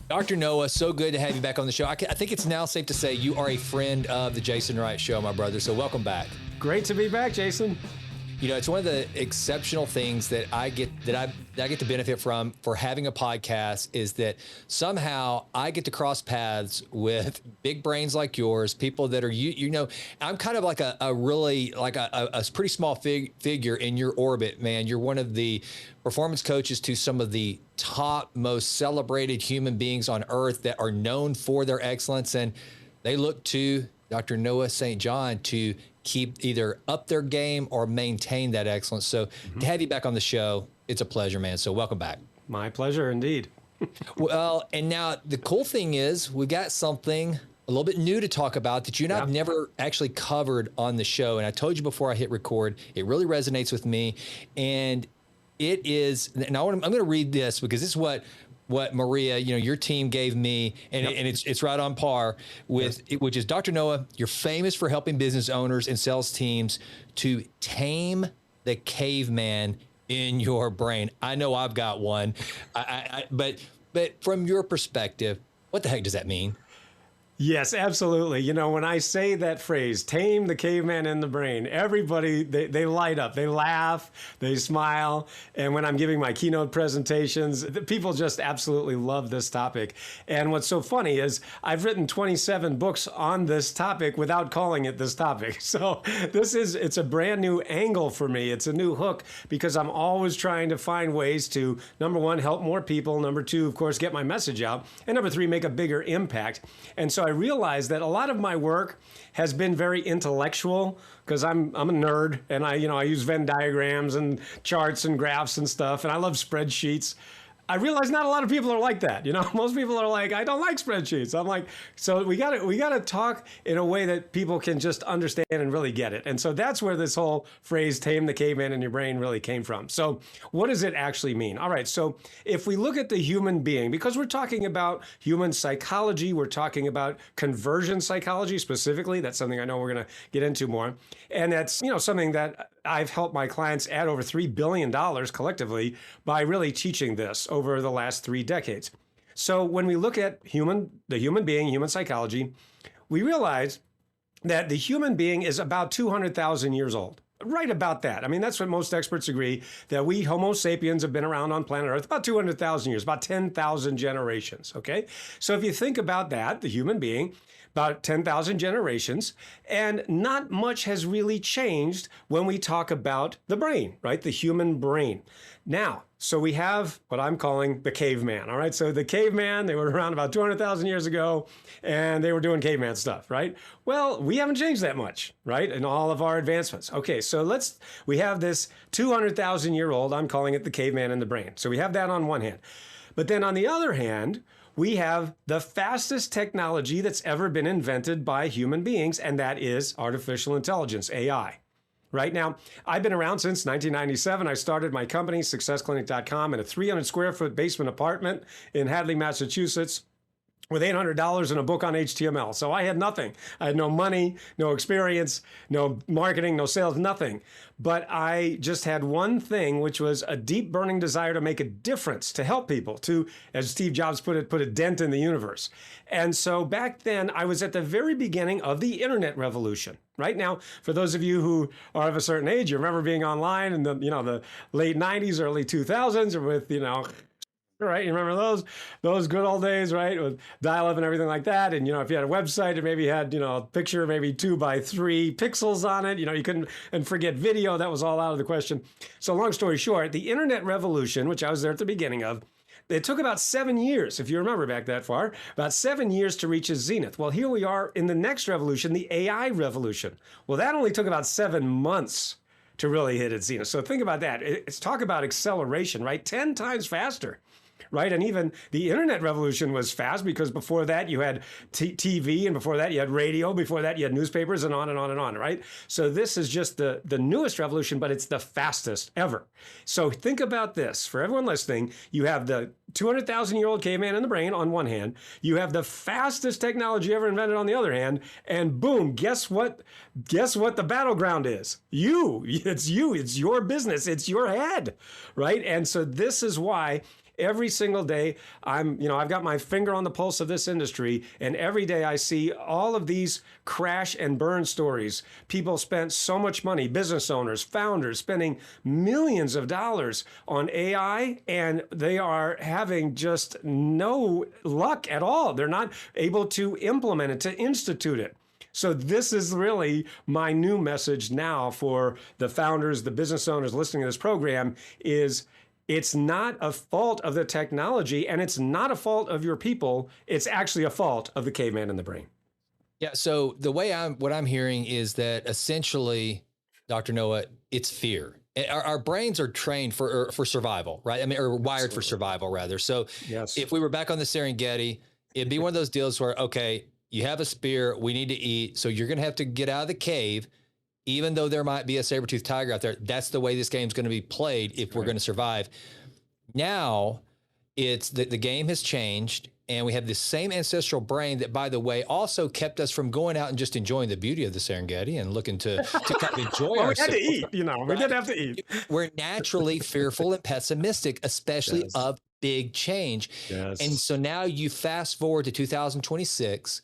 Dr. Noah, so good to have you back on the show. I think it's now safe to say you are a friend of the Jason Wright Show, my brother. So welcome back. Great to be back, Jason. You know, it's one of the exceptional things that I get to benefit from for having a podcast is that somehow I get to cross paths with big brains like yours, people that are, you know, I'm kind of like a really like a pretty small figure in your orbit, man. You're one of the performance coaches to some of the top, most celebrated human beings on earth that are known for their excellence. And they look to Dr. Noah St. John to keep either up their game or maintain that excellence. So to have you back on the show, it's a pleasure, man. So welcome back. My pleasure indeed. Well, and now the cool thing is we've got something a little bit new to talk about that you and I've never actually covered on the show. And I told you before I hit record, it really resonates with me. And it is, and I'm going to read this because this is what Maria, you know, your team gave me, and it's right on par with it, which is Dr. Noah, you're famous for helping business owners and sales teams to tame the caveman in your brain. I know I've got one, but from your perspective, what the heck does that mean? Yes, absolutely. You know, when I say that phrase, tame the caveman in the brain, everybody, they light up, they laugh, they smile. And when I'm giving my keynote presentations, people just absolutely love this topic. And what's so funny is I've written 27 books on this topic without calling it this topic. So it's a brand new angle for me. It's a new hook because I'm always trying to find ways to, number one, help more people. Number two, of course, get my message out. And number three, make a bigger impact. And so I realized that a lot of my work has been very intellectual because I'm a nerd and I use Venn diagrams and charts and graphs and stuff, and I love spreadsheets. I realize not a lot of people are like that. You know, most people are like, I don't like spreadsheets. I'm like, so we got to talk in a way that people can just understand and really get it. And so that's where this whole phrase, tame the caveman in your brain, really came from. So what does it actually mean? All right. So if we look at the human being, because we're talking about human psychology, we're talking about conversion psychology specifically. That's something I know we're going to get into more. And that's, you know, something that I've helped my clients add over $3 billion collectively by really teaching this over the last 3 decades. So when we look at the human being, human psychology, we realize that the human being is about 200,000 years old. Right about that. I mean, that's what most experts agree, that we Homo sapiens have been around on planet Earth about 200,000 years, about 10,000 generations, okay? So if you think about that, the human being, about 10,000 generations, and not much has really changed when we talk about the brain, right? The human brain. Now, so we have what I'm calling the caveman, all right? So the caveman, they were around about 200,000 years ago, and they were doing caveman stuff, right? Well, we haven't changed that much, right? In all of our advancements. Okay, so we have this 200,000-year-old, I'm calling it the caveman in the brain. So we have that on one hand. But then on the other hand, we have the fastest technology that's ever been invented by human beings, and that is artificial intelligence, AI. Right now, I've been around since 1997. I started my company, successclinic.com, in a 300 square foot basement apartment in Hadley, Massachusetts, with $800 and a book on HTML. So I had nothing. I had no money, no experience, no marketing, no sales, nothing. But I just had one thing, which was a deep burning desire to make a difference, to help people, to, as Steve Jobs put it, put a dent in the universe. And so back then, I was at the very beginning of the internet revolution. Right now, for those of you who are of a certain age, you remember being online in the late 90s, early 2000s, with, right? You remember those good old days, right? With dial-up and everything like that. And, if you had a website, it maybe had, a picture, maybe 2 by 3 pixels on it. You couldn't, and forget video. That was all out of the question. So long story short, the internet revolution, which I was there at the beginning of, it took about 7 years, if you remember back that far, about 7 years to reach its zenith. Well, here we are in the next revolution, the AI revolution. Well, that only took about 7 months to really hit its zenith. So think about that. It's talk about acceleration, right? 10 times faster. Right. And even the internet revolution was fast because before that you had TV, and before that you had radio, before that you had newspapers, and on and on and on. Right. So this is just the newest revolution, but it's the fastest ever. So think about this. For everyone listening, you have the 200,000-year-old caveman in the brain on one hand. You have the fastest technology ever invented on the other hand. And boom, guess what? Guess what the battleground is? You. It's you. It's your business. It's your head. Right. And so this is why Every single day, I've got my finger on the pulse of this industry, and every day I see all of these crash and burn stories. People spent so much money, business owners, founders, spending millions of dollars on AI, and they are having just no luck at all. They're not able to implement it, to institute it. So this is really my new message now for the founders, the business owners listening to this program is it's not a fault of the technology and it's not a fault of your people. It's actually a fault of the caveman in the brain. Yeah. So what I'm hearing is that essentially, Dr. Noah, it's fear. Our brains are trained for survival, right? I mean, or wired for survival rather. So yes. If we were back on the Serengeti, it'd be one of those deals where, okay, you have a spear, we need to eat. So you're going to have to get out of the cave, even though there might be a saber-toothed tiger out there. That's the way this game's going to be played if we're going to survive. Now it's the game has changed and we have this same ancestral brain that, by the way, also kept us from going out and just enjoying the beauty of the Serengeti and looking to kind of enjoy well, ourselves. We had to eat, right? We did have to eat. We're naturally fearful and pessimistic, especially of big change. Yes. And so now you fast forward to 2026,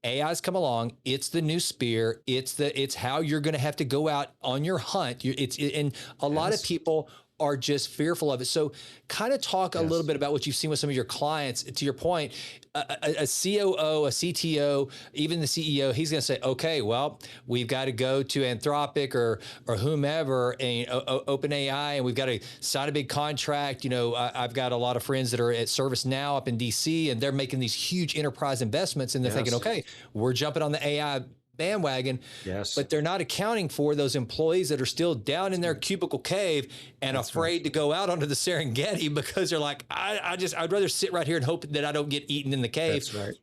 AI's come along. It's the new spear. It's how you're going to have to go out on your hunt. And a lot of people are just fearful of it. So kind of talk a little bit about what you've seen with some of your clients. To your point, a COO, a CTO, even the CEO, he's going to say, okay, well, we've got to go to Anthropic or whomever and OpenAI, and we've got to sign a big contract. I've got a lot of friends that are at ServiceNow up in DC, and they're making these huge enterprise investments, and they're thinking, okay, we're jumping on the AI bandwagon, but they're not accounting for those employees that are still down in their cubicle cave and afraid to go out onto the Serengeti because they're like, I'd rather sit right here and hope that I don't get eaten in the cave. That's right.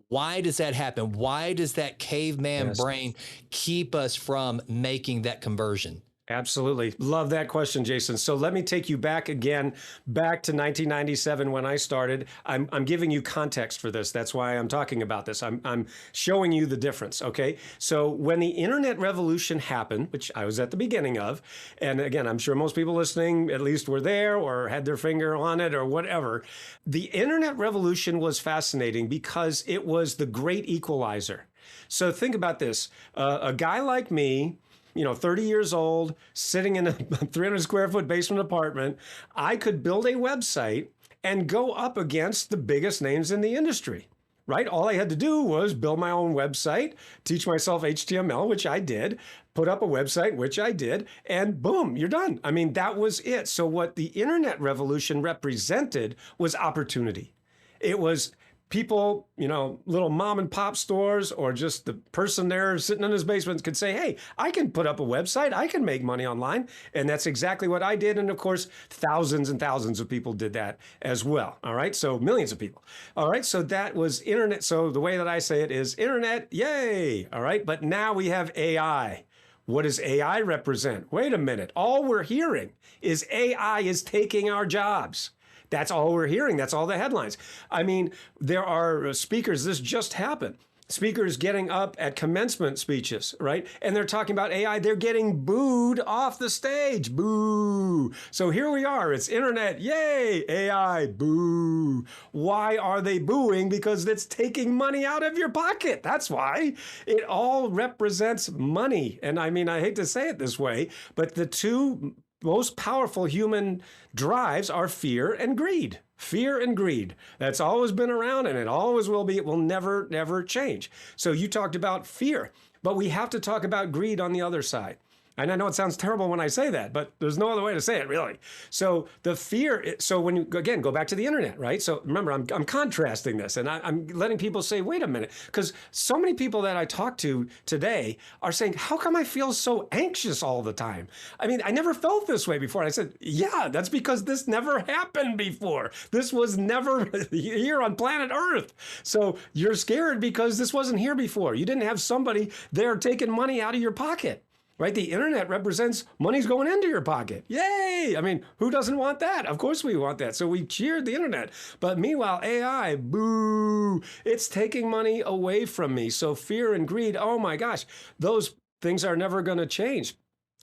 Why does that happen? Why does that caveman brain keep us from making that conversion? Absolutely. Love that question, Jason. So let me take you back again, back to 1997 when I started. I'm giving you context for this. That's why I'm talking about this. I'm showing you the difference, okay? So when the internet revolution happened, which I was at the beginning of, and again, I'm sure most people listening at least were there or had their finger on it or whatever. The internet revolution was fascinating because it was the great equalizer. So think about this. A guy like me, 30 years old, sitting in a 300 square foot basement apartment, I could build a website and go up against the biggest names in the industry, right? All I had to do was build my own website, teach myself HTML, which I did, put up a website, which I did, and boom, you're done. I mean, that was it. So what the internet revolution represented was opportunity. It was people, little mom and pop stores or just the person there sitting in his basement could say, hey, I can put up a website. I can make money online. And that's exactly what I did. And of course, thousands and thousands of people did that as well. All right. So millions of people. All right. So that was internet. So the way that I say it is internet. Yay. All right. But now we have AI. What does AI represent? Wait a minute. All we're hearing is AI is taking our jobs. That's all we're hearing. That's all the headlines. I mean, there are speakers, this just happened. Speakers getting up at commencement speeches, right? And they're talking about AI. They're getting booed off the stage. Boo. So here we are. It's internet. Yay. AI. Boo. Why are they booing? Because it's taking money out of your pocket. That's why. It all represents money. And I mean, I hate to say it this way, but the two most powerful human drives are fear and greed. Fear and greed. That's always been around and it always will be. It will never, never change. So you talked about fear, but we have to talk about greed on the other side. And I know it sounds terrible when I say that, but there's no other way to say it, really. So the fear, so when you, again, go back to the internet, right? So remember, I'm contrasting this and I'm letting people say, wait a minute, because so many people that I talk to today are saying, how come I feel so anxious all the time? I mean, I never felt this way before. And I said, yeah, that's because this never happened before. This was never here on planet Earth. So you're scared because this wasn't here before. You didn't have somebody there taking money out of your pocket. Right? The internet represents money's going into your pocket. Yay! I mean, who doesn't want that? Of course we want that. So we cheered the internet. But meanwhile, AI, boo, it's taking money away from me. So fear and greed, oh my gosh, those things are never going to change.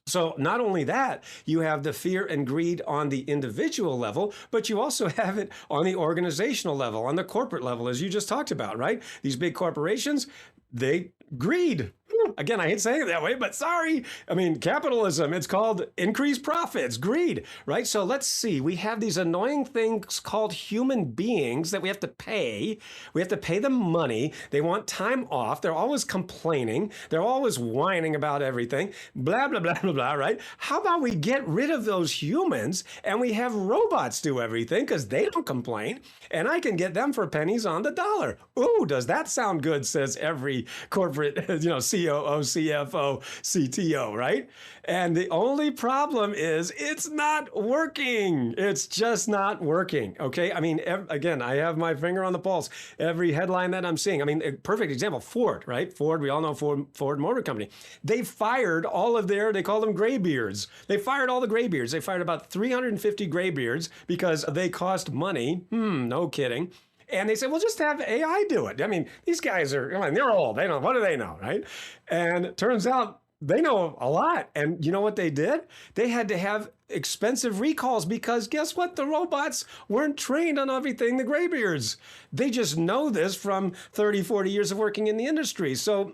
So not only that, you have the fear and greed on the individual level, but you also have it on the organizational level, on the corporate level, as you just talked about, right? These big corporations, they greed. Again, I hate saying it that way, but sorry. I mean, capitalism, it's called increased profits, greed, right? So let's see. We have these annoying things called human beings that we have to pay. We have to pay them money. They want time off. They're always complaining. They're always whining about everything, blah, blah, blah, blah, blah, right? How about we get rid of those humans and we have robots do everything because they don't complain and I can get them for pennies on the dollar. Ooh, does that sound good, says every corporate, COO, CFO, CTO, right? And the only problem is it's not working. It's just not working, okay? I mean, again, I have my finger on the pulse. Every headline that I'm seeing, I mean, a perfect example, Ford, right? Ford, we all know Ford Motor Company. They fired all of they call them graybeards. They fired all the graybeards. They fired about 350 graybeards because they cost money. No kidding. And they said, well, just have AI do it. I mean, these guys they're old. They know, what do they know, right? And it turns out they know a lot. And you know what they did? They had to have expensive recalls because guess what? The robots weren't trained on everything the graybeards. They just know this from 30, 40 years of working in the industry. So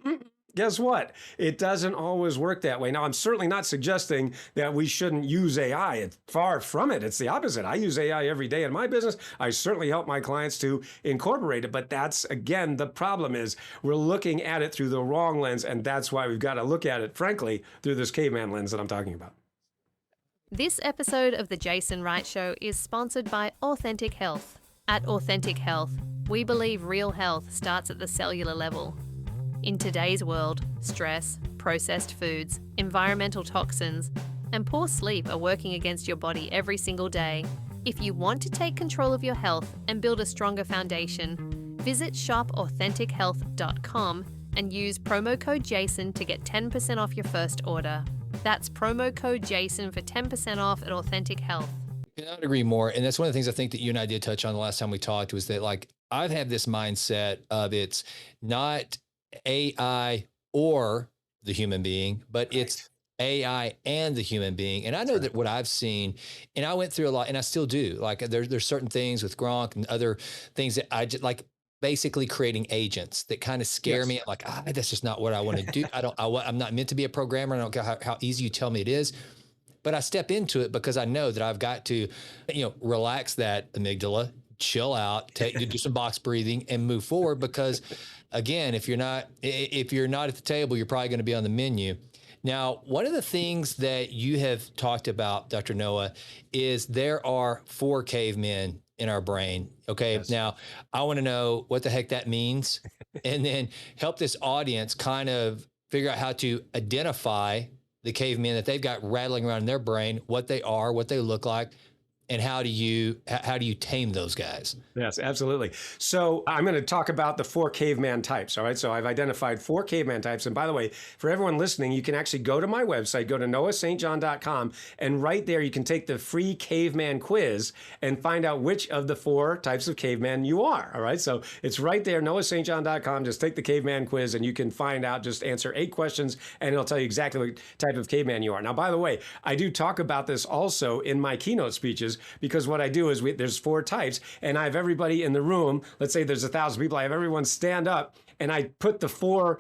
guess what? It doesn't always work that way. Now, I'm certainly not suggesting that we shouldn't use AI. It's far from it. It's the opposite. I use AI every day in my business. I certainly help my clients to incorporate it. But that's, again, the problem is we're looking at it through the wrong lens. And that's why we've got to look at it, frankly, through this caveman lens that I'm talking about. This episode of The Jason Wright Show is sponsored by Authentic Health. At Authentic Health, we believe real health starts at the cellular level. In today's world, stress, processed foods, environmental toxins, and poor sleep are working against your body every single day. If you want to take control of your health and build a stronger foundation, visit shopauthentic.health.com and use promo code JASON to get 10% off your first order. That's promo code JASON for 10% off at Authentic Health. I cannot agree more. And that's one of the things I think that you and I did touch on the last time we talked was that, like, I've had this mindset of it's not AI or the human being, but it's AI and the human being. And I know that what I've seen, and I went through a lot, and I still do, like there's certain things with Gronk and other things that I just like, basically creating agents that kind of scare me. Like, that's just not what I want to do. I'm not meant to be a programmer. I don't care how easy you tell me it is, but I step into it because I know that I've got to, relax that amygdala, chill out, do some box breathing and move forward. Because again, if you're not at the table, you're probably going to be on the menu. Now, one of the things that you have talked about, Dr. Noah, is there are 4 cavemen in our brain. Okay. Yes. Now, I want to know what the heck that means, and then help this audience kind of figure out how to identify the cavemen that they've got rattling around in their brain, what they are, what they look like, and how do you tame those guys? Yes, absolutely. So I'm going to talk about the 4 caveman types. All right. So I've identified 4 caveman types. And by the way, for everyone listening, you can actually go to my website, go to noahstjohn.com, and right there you can take the free caveman quiz and find out which of the 4 types of caveman you are. All right. So it's right there, noahstjohn.com. Just take the caveman quiz and you can find out, just answer 8 questions and it'll tell you exactly what type of caveman you are. Now, by the way, I do talk about this also in my keynote speeches, because what I do is there's 4 types, and I have everybody in the room. Let's say there's 1,000 people. I have everyone stand up, and I put the four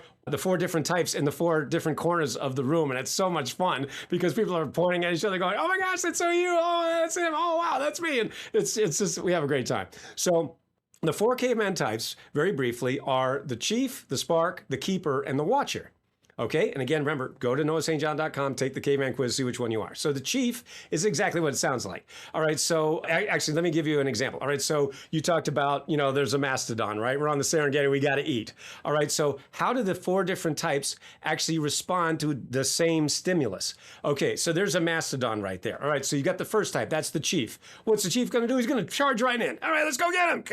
different types in the 4 different corners of the room, and it's so much fun because people are pointing at each other, going, "Oh my gosh, that's so you! Oh, that's him! Oh wow, that's me!" And it's just, we have a great time. So the 4 caveman types, very briefly, are the chief, the spark, the keeper, and the watcher. Okay, and again, remember, go to noahstjohn.com, take the caveman quiz, see which one you are. So the chief is exactly what it sounds like. All right, so actually, let me give you an example. All right, so you talked about, there's a mastodon, right? We're on the Serengeti, we got to eat. All right, so how do the 4 different types actually respond to the same stimulus? Okay, so there's a mastodon right there. All right, so you got the first type, that's the chief. What's the chief going to do? He's going to charge right in. All right, let's go get him,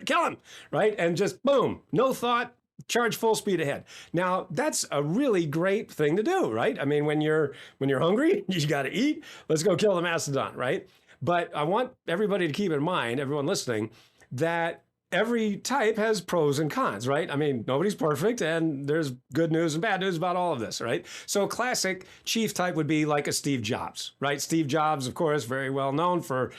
kill him, right? And just boom, no thought, charge full speed ahead. Now, that's a really great thing to do, right? I mean, when you're hungry, you got to eat. Let's go kill the mastodon, right? But I want everybody to keep in mind, everyone listening, that every type has pros and cons, right? I mean, nobody's perfect, and there's good news and bad news about all of this, right? So a classic chief type would be like a Steve Jobs, right? Steve Jobs, of course, very well known for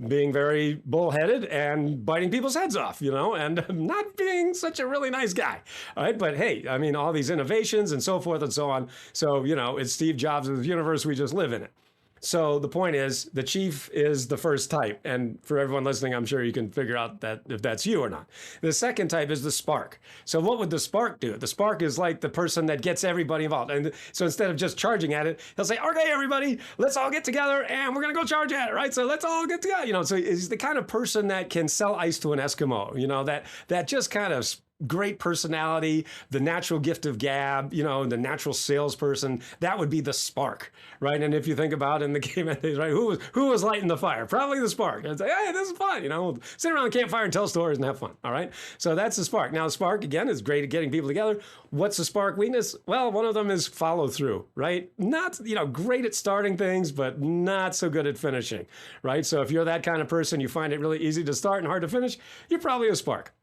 being very bullheaded and biting people's heads off, and not being such a really nice guy, all right? But hey, I mean, all these innovations and so forth and so on. So, it's Steve Jobs' universe. We just live in it. So the point is, the chief is the first type. And for everyone listening, I'm sure you can figure out that if that's you or not. The second type is the spark. So what would the spark do? The spark is like the person that gets everybody involved. And so instead of just charging at it, he'll say, okay, everybody, let's all get together and we're going to go charge at it, right? So let's all get together. So he's the kind of person that can sell ice to an Eskimo, that just kind of great personality, the natural gift of gab, the natural salesperson. That would be the spark, right? And if you think about in the Caveman days, right, who was lighting the fire? Probably the spark. And say, hey, this is fun, we'll sit around the campfire and tell stories and have fun. All right. So that's the spark. Now, the spark again is great at getting people together. What's the spark weakness? Well, one of them is follow through, right? Not, great at starting things, but not so good at finishing, right? So if you're that kind of person, you find it really easy to start and hard to finish, you're probably a spark.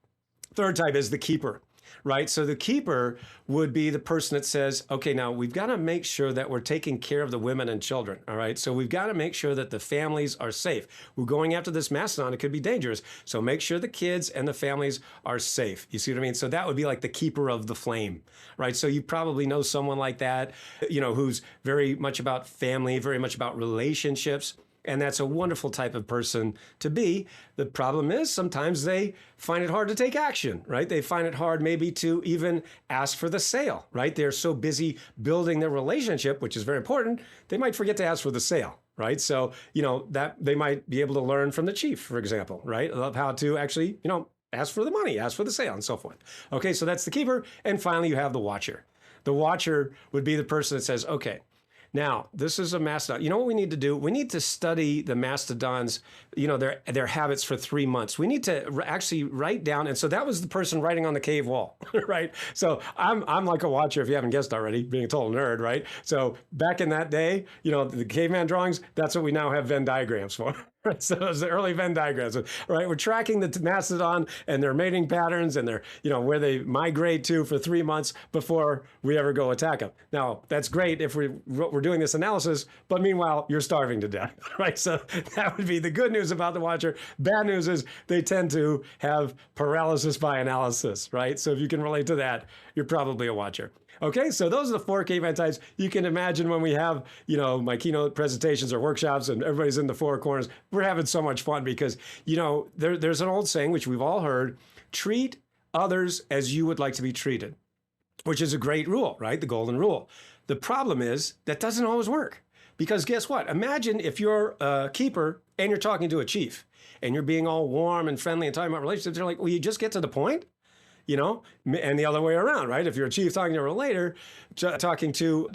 Third type is the keeper, right? So the keeper would be the person that says, okay, now we've got to make sure that we're taking care of the women and children, all right? So we've got to make sure that the families are safe. We're going after this mastodon. It could be dangerous. So make sure the kids and the families are safe. You see what I mean? So that would be like the keeper of the flame, right? So you probably know someone like that, who's very much about family, very much about relationships. And that's a wonderful type of person to be. The problem is sometimes they find it hard to take action, right? They find it hard maybe to even ask for the sale, right? They're so busy building their relationship, which is very important, they might forget to ask for the sale, right? So, that they might be able to learn from the chief, for example, right? Of how to actually, ask for the money, ask for the sale, and so forth. Okay, so that's the keeper. And finally, you have the watcher. The watcher would be the person that says, okay, now, this is a mastodon. You know what we need to do? We need to study the mastodons, their habits for 3 months. We need to actually write down. And so that was the person writing on the cave wall, right? So I'm like a watcher, if you haven't guessed already, being a total nerd, right? So back in that day, the caveman drawings, that's what we now have Venn diagrams for. So those are the early Venn diagrams, right? We're tracking the mastodon and their mating patterns and their, where they migrate to for 3 months before we ever go attack them. Now, that's great if we're doing this analysis, but meanwhile, you're starving to death, right? So that would be the good news about the watcher. Bad news is they tend to have paralysis by analysis, right? So if you can relate to that, you're probably a watcher. Okay, so those are the 4 caveman types. You can imagine when we have, my keynote presentations or workshops and everybody's in the 4 corners, we're having so much fun because, there's an old saying, which we've all heard, treat others as you would like to be treated, which is a great rule, right? The golden rule. The problem is that doesn't always work because guess what? Imagine if you're a keeper and you're talking to a chief and you're being all warm and friendly and talking about relationships. They're like, will you just get to the point? And the other way around, right? If you're a chief talking to a relator, talking to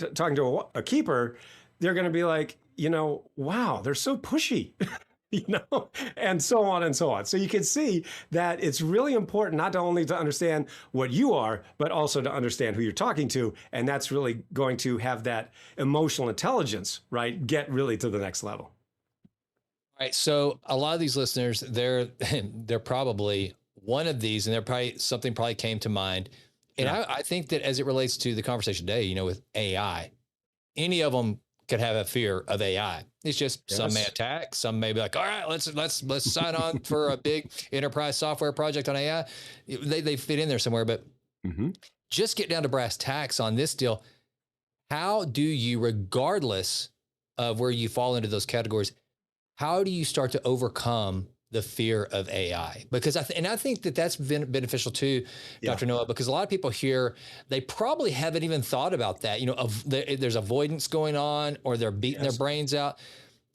a keeper, they're going to be like, wow, they're so pushy, and so on and so on. So you can see that it's really important not only to understand what you are, but also to understand who you're talking to. And that's really going to have that emotional intelligence, right? Get really to the next level. All right. So a lot of these listeners, they're probably one of these, and something came to mind. And yeah. I think that as it relates to the conversation today, with AI, any of them could have a fear of AI. It's just some may attack, some may be like, all right, let's sign on for a big enterprise software project on AI. They fit in there somewhere, but just get down to brass tacks on this deal. How do you, regardless of where you fall into those categories, how do you start to overcome the fear of AI? Because I think that that's been beneficial too, Dr. Noah, because a lot of people here, they probably haven't even thought about that. There's avoidance going on, or they're beating their brains out.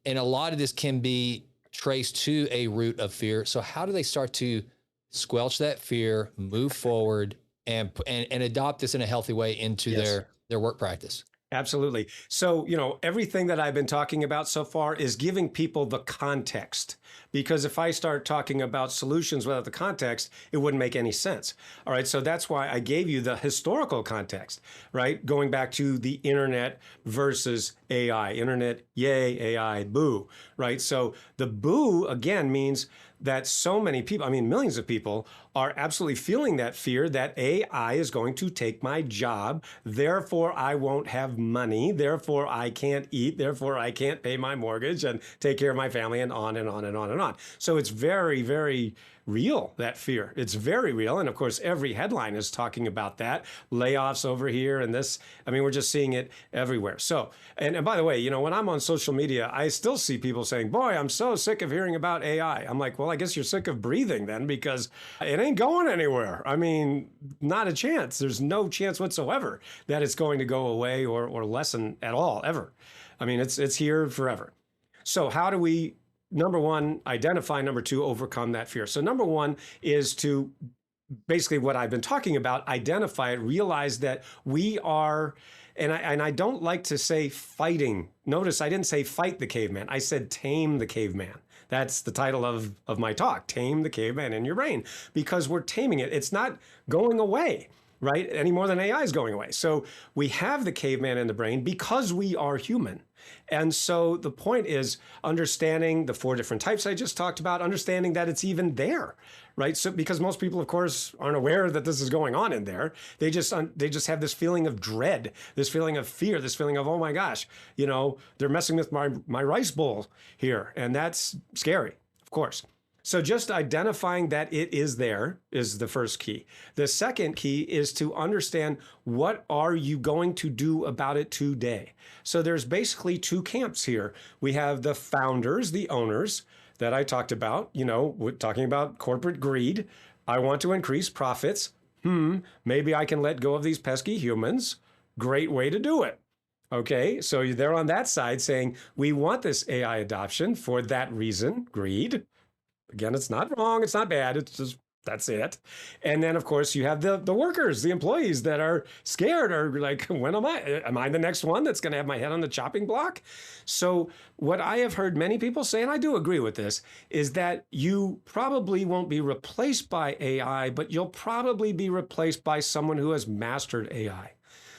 And a lot of this can be traced to a root of fear. So how do they start to squelch that fear, move forward, and adopt this in a healthy way into their work practice? Absolutely. So, everything that I've been talking about so far is giving people the context, because if I start talking about solutions without the context, it wouldn't make any sense. All right. So that's why I gave you the historical context, right? Going back to the internet versus AI. Internet, yay, AI, boo, right? So the boo, again, means that so many people, I mean, millions of people are absolutely feeling that fear that AI is going to take my job. Therefore, I won't have money. Therefore, I can't eat. Therefore, I can't pay my mortgage and take care of my family, and on and on and on and on. So it's very, very real, that fear. It's very real. And of course, every headline is talking about that. Layoffs over here and this. I mean, we're just seeing it everywhere. So, and by the way, you know, when I'm on social media, I still see people saying, boy, I'm so sick of hearing about AI. I'm like, well, I guess you're sick of breathing then, because it ain't going anywhere. I mean, not a chance. There's no chance whatsoever that it's going to go away or lessen at all, ever. I mean, it's here forever. So how do we, number one, identify, number two, overcome that fear? So number one is to basically what I've been talking about, identify it, realize that we are, and I don't like to say fighting. Notice I didn't say fight the caveman. I said tame the caveman. That's the title of my talk, Tame the Caveman in Your Brain, because we're taming it. It's not going away, right? Any more than AI is going away. So we have the caveman in the brain because we are human. And so the point is understanding the 4 different types I just talked about, understanding that it's even there, right? So because most people, of course, aren't aware that this is going on in there. They just have this feeling of dread, this feeling of fear, this feeling of, oh my gosh, you know, they're messing with my rice bowl here. And that's scary, of course. So just identifying that it is there is the first key. The second key is to understand, what are you going to do about it today? So there's basically 2 camps here. We have the founders, the owners that I talked about, you know, we're talking about corporate greed. I want to increase profits. Maybe I can let go of these pesky humans. Great way to do it. Okay, so they're on that side saying, we want this AI adoption for that reason, greed. Again, it's not wrong, it's not bad, it's just, that's it. And then, of course, you have the workers, the employees that are scared, or like, when am I the next one that's going to have my head on the chopping block? So what I have heard many people say, and I do agree with this, is that you probably won't be replaced by AI, but you'll probably be replaced by someone who has mastered AI.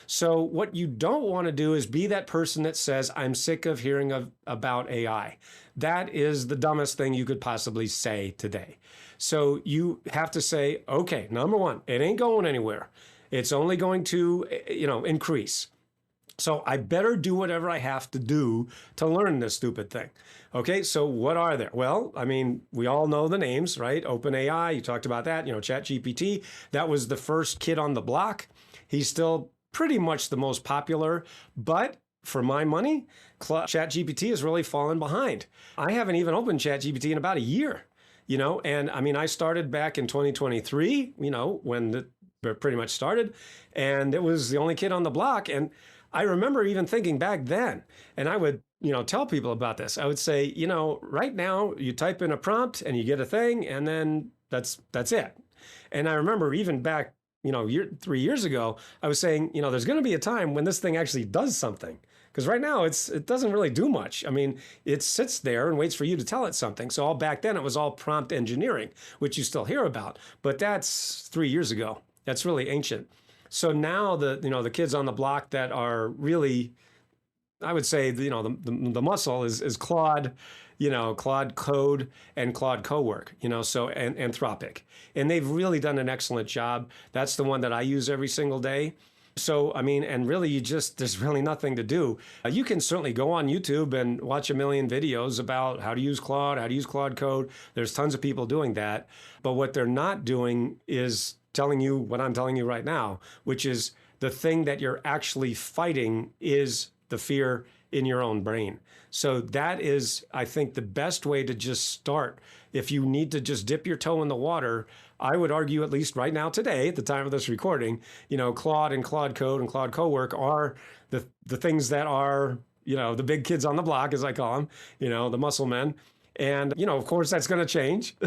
So what you don't want to do is be that person that says, I'm sick of hearing about AI. That is the dumbest thing you could possibly say today. So you have to say, okay, number one, it ain't going anywhere. It's only going to, increase. So I better do whatever I have to do to learn this stupid thing. Okay, so what are there? Well, I mean, we all know the names, right? OpenAI, you talked about that, ChatGPT. That was the first kid on the block. He's still pretty much the most popular, but for my money, ChatGPT has really fallen behind. I haven't even opened ChatGPT in about a year, and I mean, I started back in 2023, when it pretty much started, and it was the only kid on the block. And I remember even thinking back then, and I would, tell people about this. I would say, right now you type in a prompt and you get a thing, and then that's it. And I remember even back 3 years ago, I was saying, there's going to be a time when this thing actually does something. Because right now it doesn't really do much. I mean, it sits there and waits for you to tell it something. So back then it was all prompt engineering, which you still hear about. But that's 3 years ago. That's really ancient. So now the kids on the block that are really, I would say, the muscle is Claude. Claude Code and Claude Cowork, so and Anthropic. And they've really done an excellent job. That's the one that I use every single day. So, I mean, and really there's really nothing to do. You can certainly go on YouTube and watch a million videos about how to use Claude, how to use Claude Code. There's tons of people doing that. But what they're not doing is telling you what I'm telling you right now, which is the thing that you're actually fighting is the fear in your own brain. So that is, I think, the best way to just start. If you need to just dip your toe in the water, I would argue, at least right now today, at the time of this recording, Claude and Claude Code and Claude Cowork are the things that are, the big kids on the block, as I call them, the muscle men. And, of course, that's going to change,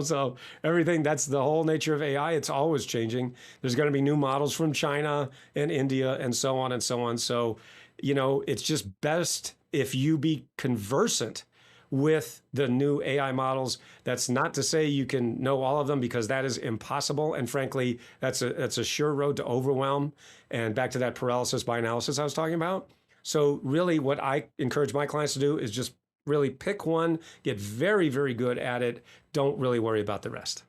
so everything, that's the whole nature of AI. It's always changing. There's going to be new models from China and India and so on and so on. So, it's just best if you be conversant with the new AI models. That's not to say you can know all of them, because that is impossible. And frankly, that's a sure road to overwhelm. And back to that paralysis by analysis I was talking about. So really what I encourage my clients to do is just Really pick one, get very, very good at it. Don't really worry about the rest.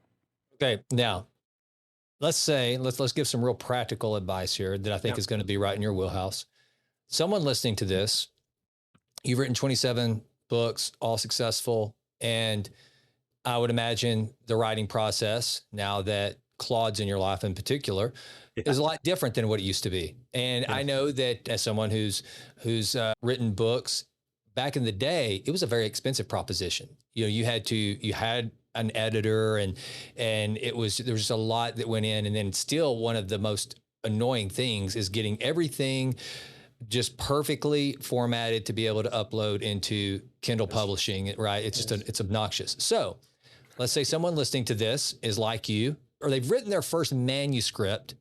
Okay. Now, let's give some real practical advice here that I think is going to be right in your wheelhouse. Someone listening to this, you've written 27 books, all successful. And I would imagine the writing process, now that Claude's in your life in particular, is a lot different than what it used to be. And I know that as someone who's written books, back in the day, it was a very expensive proposition. You had an editor and there was just a lot that went in. And then still one of the most annoying things is getting everything just perfectly formatted to be able to upload into Kindle publishing, right? It's just it's obnoxious. So let's say someone listening to this is like you, or they've written their first manuscript.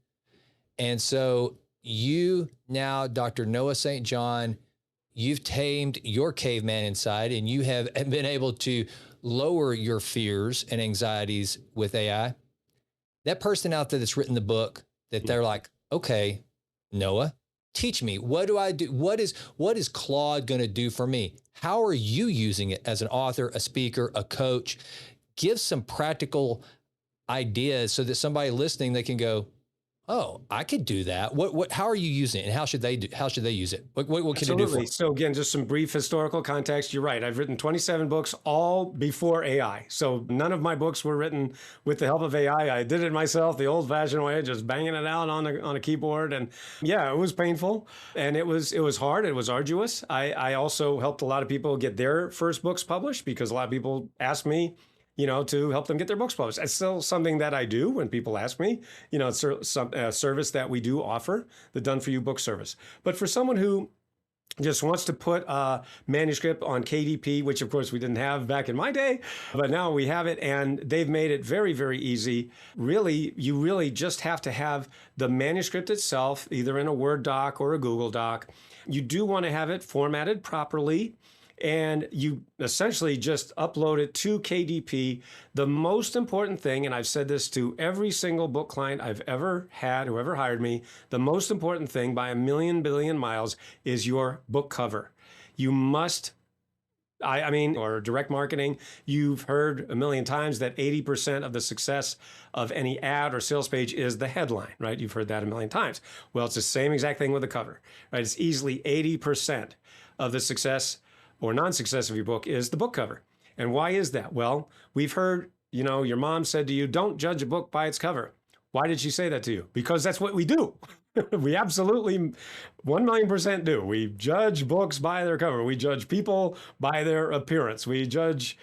And so you now, Dr. Noah St. John, you've tamed your caveman inside, and you have been able to lower your fears and anxieties with AI. That person out there that's written the book, that they're like, okay, Noah, teach me. What do I do? What is Claude going to do for me? How are you using it as an author, a speaker, a coach? Give some practical ideas so that somebody listening, they can go, oh, I could do that. How are you using it, and how should they use it? What can you do for it? So again, just some brief historical context. You're right. I've written 27 books, all before AI. So none of my books were written with the help of AI. I did it myself, the old-fashioned way, just banging it out on a keyboard. And yeah, it was painful, and it was hard. It was arduous. I also helped a lot of people get their first books published, because a lot of people asked me, to help them get their books published. It's still something that I do when people ask me. It's a service that we do offer, the Done For You book service. But for someone who just wants to put a manuscript on KDP, which of course we didn't have back in my day, but now we have it, and they've made it very, very easy. Really, you really just have to have the manuscript itself, either in a Word doc or a Google Doc. You do want to have it formatted properly, and you essentially just upload it to KDP. The most important thing, and I've said this to every single book client I've ever had, whoever hired me, the most important thing by a million billion miles is your book cover. You must, or direct marketing, you've heard a million times that 80% of the success of any ad or sales page is the headline, right? You've heard that a million times. Well, it's the same exact thing with the cover, right? It's easily 80% of the success or non-success of your book is the book cover. And why is that? Well, we've heard, your mom said to you, don't judge a book by its cover. Why did she say that to you? Because that's what we do. We absolutely 1,000,000% do. We judge books by their cover. We judge people by their appearance. We judge,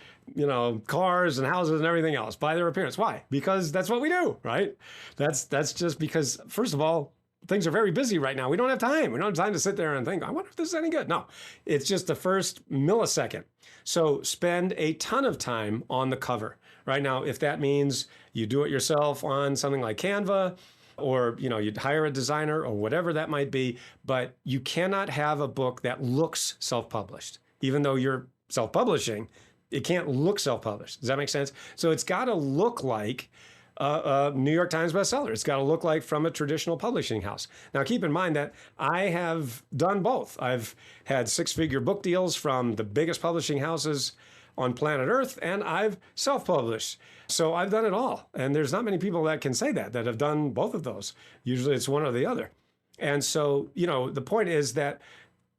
cars and houses and everything else by their appearance. Why? Because that's what we do, right? That's just because, first of all, things are very busy right now. We don't have time. We don't have time to sit there and think, I wonder if this is any good. No, it's just the first millisecond. So spend a ton of time on the cover. Right now, if that means you do it yourself on something like Canva, or you'd hire a designer or whatever that might be, but you cannot have a book that looks self-published. Even though you're self-publishing, it can't look self-published. Does that make sense? So it's got to look like a New York Times bestseller. It's got to look like from a traditional publishing house. Now, keep in mind that I have done both. I've had six-figure book deals from the biggest publishing houses on planet Earth, and I've self-published. So I've done it all. And there's not many people that can say that have done both of those. Usually it's one or the other. And so, the point is that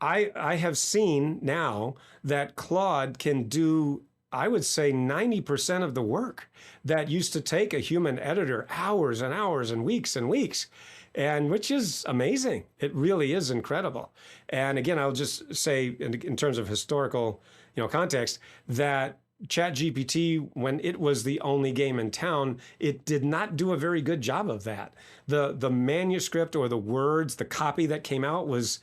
I have seen now that Claude can do, I would say, 90% of the work that used to take a human editor hours and hours and weeks, and which is amazing. It really is incredible. And again, I'll just say in terms of historical, context, that ChatGPT, when it was the only game in town, it did not do a very good job of that. The manuscript or the words, the copy that came out was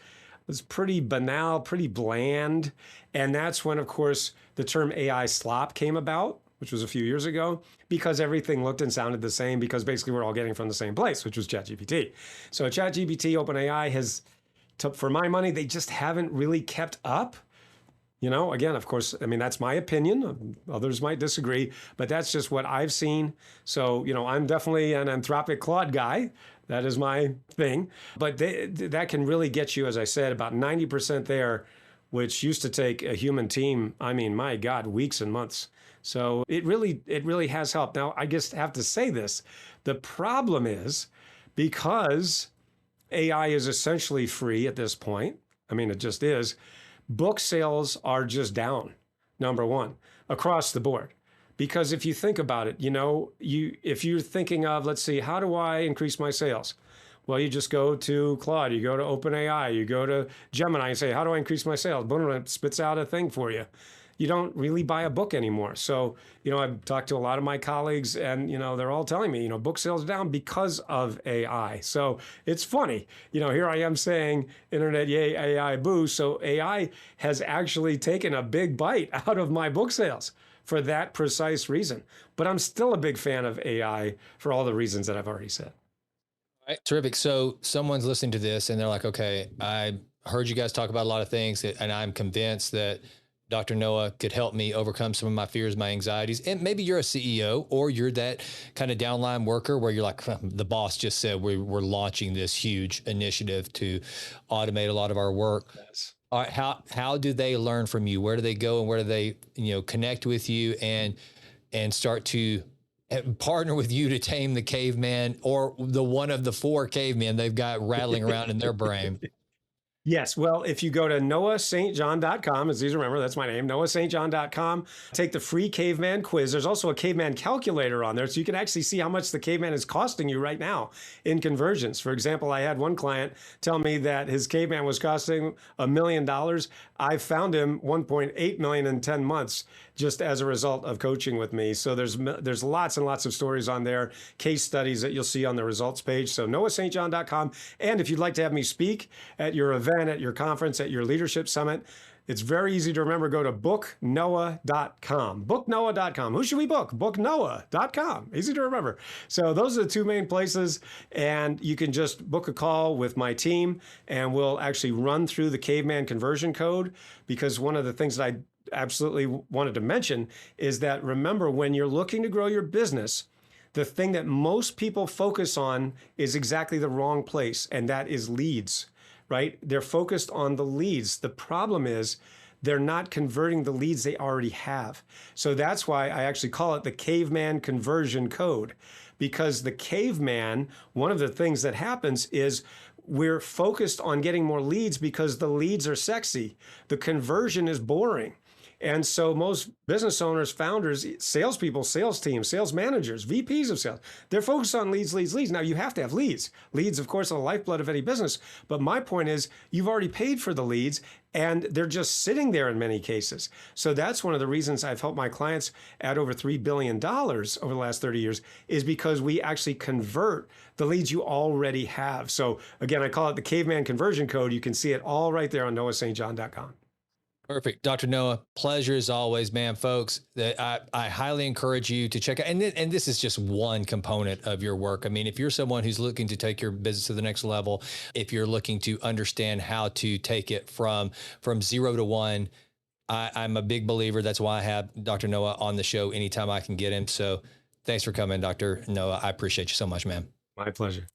pretty banal, pretty bland. And that's when, of course, the term AI slop came about, which was a few years ago, because everything looked and sounded the same, because basically we're all getting from the same place, which was ChatGPT. So ChatGPT, OpenAI has, for my money, they just haven't really kept up. Again, of course, that's my opinion. Others might disagree, but that's just what I've seen. So, I'm definitely an Anthropic Claude guy. That is my thing. But that can really get you, as I said, about 90% there which used to take a human team, I mean, my God, weeks and months. So it really has helped. Now, I just have to say this. The problem is, because AI is essentially free at this point, I mean, it just is, book sales are just down, number one, across the board. Because if you think about it, if you're thinking of, let's see, how do I increase my sales? Well, you just go to Claude, you go to OpenAI, you go to Gemini and say, how do I increase my sales? Boom, it spits out a thing for you. You don't really buy a book anymore. So, I've talked to a lot of my colleagues and, they're all telling me, book sales are down because of AI. So it's funny, here I am saying internet, yay, AI, boo. So AI has actually taken a big bite out of my book sales for that precise reason. But I'm still a big fan of AI for all the reasons that I've already said. All right, terrific. So someone's listening to this and they're like, okay, I heard you guys talk about a lot of things and I'm convinced that Dr. Noah could help me overcome some of my fears, my anxieties. And maybe you're a CEO or you're that kind of downline worker where you're like, the boss just said we're launching this huge initiative to automate a lot of our work. Yes. All right, how do they learn from you? Where do they go and where do they, connect with you and start to partner with you to tame the caveman or the one of the 4 cavemen they've got rattling around in their brain? Yes. Well, if you go to noahstjohn.com, it's easy to remember, that's my name, noahstjohn.com, take the free caveman quiz. There's also a caveman calculator on there, so you can actually see how much the caveman is costing you right now in conversions. For example, I had one client tell me that his caveman was costing $1 million. I found him $1.8 million in 10 months just as a result of coaching with me. So there's lots and lots of stories on there, case studies that you'll see on the results page. So noahstjohn.com. And if you'd like to have me speak at your event, at your conference, at your leadership summit, it's very easy to remember. Go to booknoah.com. Booknoah.com. Who should we book? Booknoah.com. Easy to remember. So those are the 2 main places. And you can just book a call with my team and we'll actually run through the caveman conversion code, because one of the things that I absolutely wanted to mention is that, remember, when you're looking to grow your business, the thing that most people focus on is exactly the wrong place, and that is leads, right? They're focused on the leads. The problem is they're not converting the leads they already have. So that's why I actually call it the caveman conversion code, because the caveman, one of the things that happens is we're focused on getting more leads because the leads are sexy. The conversion is boring. And so most business owners, founders, salespeople, sales teams, sales managers, VPs of sales, they're focused on leads, leads, leads. Now, you have to have leads. Leads, of course, are the lifeblood of any business. But my point is, you've already paid for the leads, and they're just sitting there in many cases. So that's one of the reasons I've helped my clients add over $3 billion over the last 30 years, is because we actually convert the leads you already have. So again, I call it the caveman conversion code. You can see it all right there on noahstjohn.com. Perfect. Dr. Noah, pleasure as always, man. Folks, I highly encourage you to check out, and this is just one component of your work. I mean, if you're someone who's looking to take your business to the next level, if you're looking to understand how to take it from 0 to 1, I'm a big believer. That's why I have Dr. Noah on the show anytime I can get him. So thanks for coming, Dr. Noah. I appreciate you so much, man. My pleasure.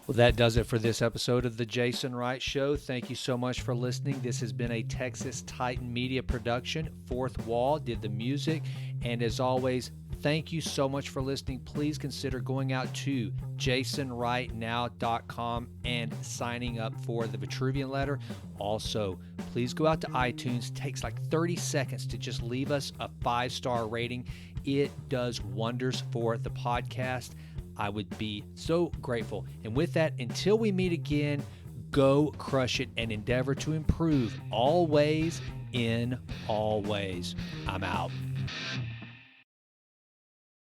Well, that does it for this episode of the Jason Wright Show. Thank you so much for listening. This has been a Texas Titan Media production. Fourth Wall did the music. And as always, thank you so much for listening. Please consider going out to jasonwrightnow.com and signing up for the Vitruvian letter. Also, please go out to iTunes. It takes like 30 seconds to just leave us a 5-star rating. It does wonders for the podcast. I would be so grateful. And with that, until we meet again, go crush it and endeavor to improve always in all ways. I'm out.